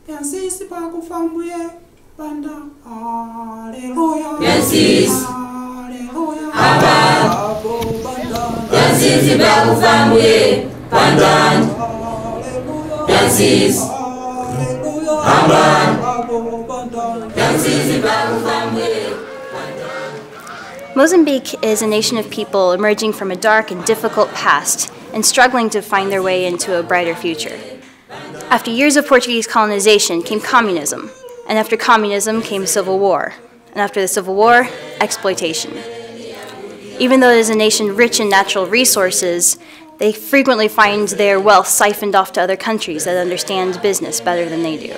Yansisi pakufambuye banda haleluya Yansis haleluya Abba Yansis pakufambuye banda Yansis Abba Yansis pakufambuye. Mozambique is a nation of people emerging from a dark and difficult past and struggling to find their way into a brighter future. After years of Portuguese colonization came communism, and after communism came civil war, and after the civil war, exploitation. Even though it is a nation rich in natural resources, they frequently find their wealth siphoned off to other countries that understand business better than they do.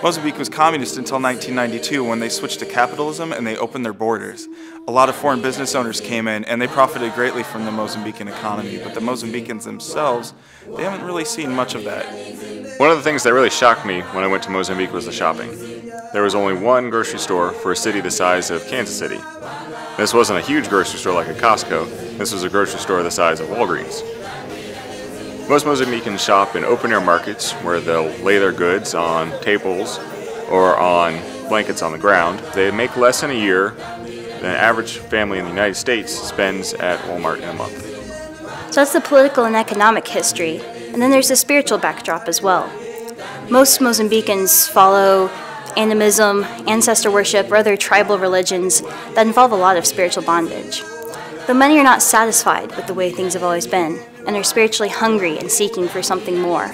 Mozambique was communist until 1992 when they switched to capitalism and they opened their borders. A lot of foreign business owners came in and they profited greatly from the Mozambican economy, but the Mozambicans themselves, they haven't really seen much of that. One of the things that really shocked me when I went to Mozambique was the shopping. There was only one grocery store for a city the size of Kansas City. This wasn't a huge grocery store like a Costco, this was a grocery store the size of Walgreens. Most Mozambicans shop in open-air markets where they'll lay their goods on tables or on blankets on the ground. They make less in a year than an average family in the United States spends at Walmart in a month. So that's the political and economic history, and then there's the spiritual backdrop as well. Most Mozambicans follow animism, ancestor worship, or other tribal religions that involve a lot of spiritual bondage. But many are not satisfied with the way things have always been, and are spiritually hungry and seeking for something more.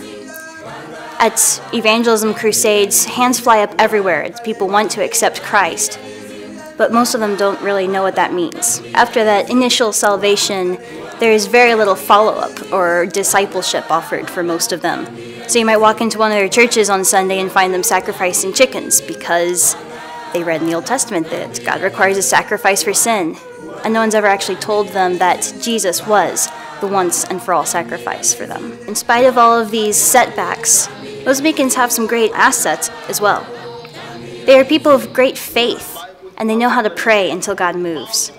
At evangelism crusades, hands fly up everywhere as people want to accept Christ, but most of them don't really know what that means. After that initial salvation, there is very little follow-up or discipleship offered for most of them. So you might walk into one of their churches on Sunday and find them sacrificing chickens because they read in the Old Testament that God requires a sacrifice for sin, and no one's ever actually told them that Jesus was the once and for all sacrifice for them. In spite of all of these setbacks, Mozambicans have some great assets as well. They are people of great faith, and they know how to pray until God moves.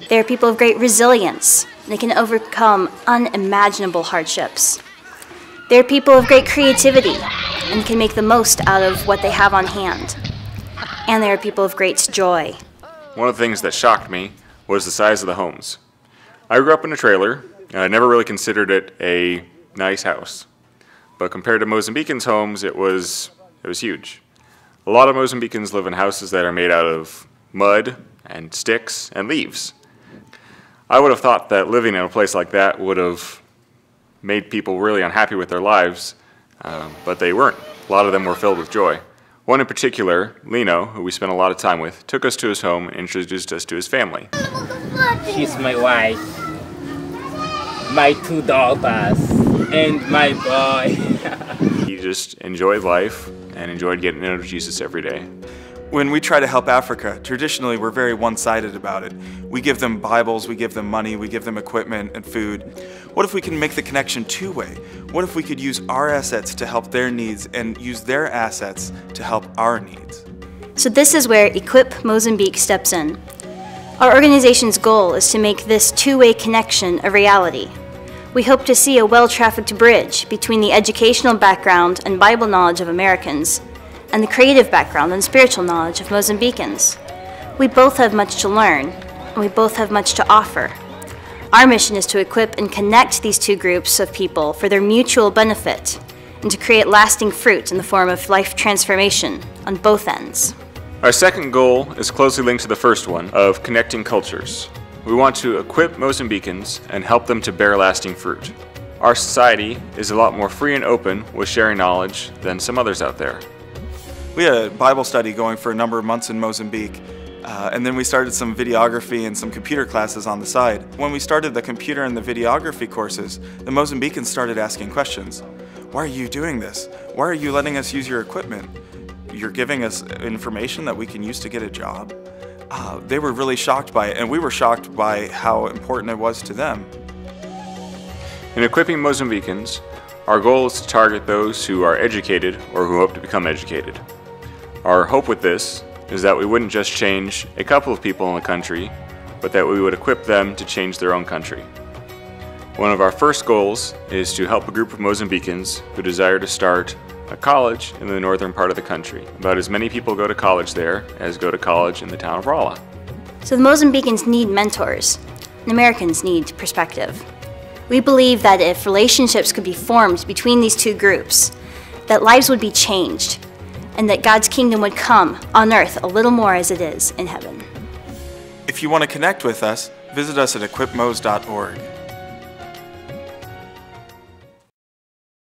They are people of great resilience, and they can overcome unimaginable hardships. They are people of great creativity, and can make the most out of what they have on hand. And they are people of great joy. One of the things that shocked me was the size of the homes. I grew up in a trailer, and I never really considered it a nice house. But compared to Mozambicans' homes, it was huge. A lot of Mozambicans live in houses that are made out of mud and sticks and leaves. I would have thought that living in a place like that would have made people really unhappy with their lives, but they weren't. A lot of them were filled with joy. One in particular, Lino, who we spent a lot of time with, took us to his home and introduced us to his family. She's my wife, my 2 daughters, and my boy. He just enjoyed life and enjoyed getting to know Jesus every day. When we try to help Africa, traditionally we're very one-sided about it. We give them Bibles, we give them money, we give them equipment and food. What if we can make the connection two-way? What if we could use our assets to help their needs and use their assets to help our needs? So this is where Equip Mozambique steps in. Our organization's goal is to make this two-way connection a reality. We hope to see a well-trafficked bridge between the educational background and Bible knowledge of Americans and the creative background and spiritual knowledge of Mozambicans. We both have much to learn, and we both have much to offer. Our mission is to equip and connect these two groups of people for their mutual benefit and to create lasting fruit in the form of life transformation on both ends. Our second goal is closely linked to the first one, of connecting cultures. We want to equip Mozambicans and help them to bear lasting fruit. Our society is a lot more free and open with sharing knowledge than some others out there. We had a Bible study going for a number of months in Mozambique, and then we started some videography and some computer classes on the side. When we started the computer and the videography courses, the Mozambicans started asking questions. Why are you doing this? Why are you letting us use your equipment? You're giving us information that we can use to get a job? They were really shocked by it, and we were shocked by how important it was to them. In equipping Mozambicans, our goal is to target those who are educated or who hope to become educated. Our hope with this is that we wouldn't just change a couple of people in the country, but that we would equip them to change their own country. One of our first goals is to help a group of Mozambicans who desire to start a college in the northern part of the country. About as many people go to college there as go to college in the town of Rolla. So the Mozambicans need mentors, and Americans need perspective. We believe that if relationships could be formed between these two groups, that lives would be changed, and that God's kingdom would come on earth a little more as it is in heaven. If you want to connect with us, visit us at equipmoz.org.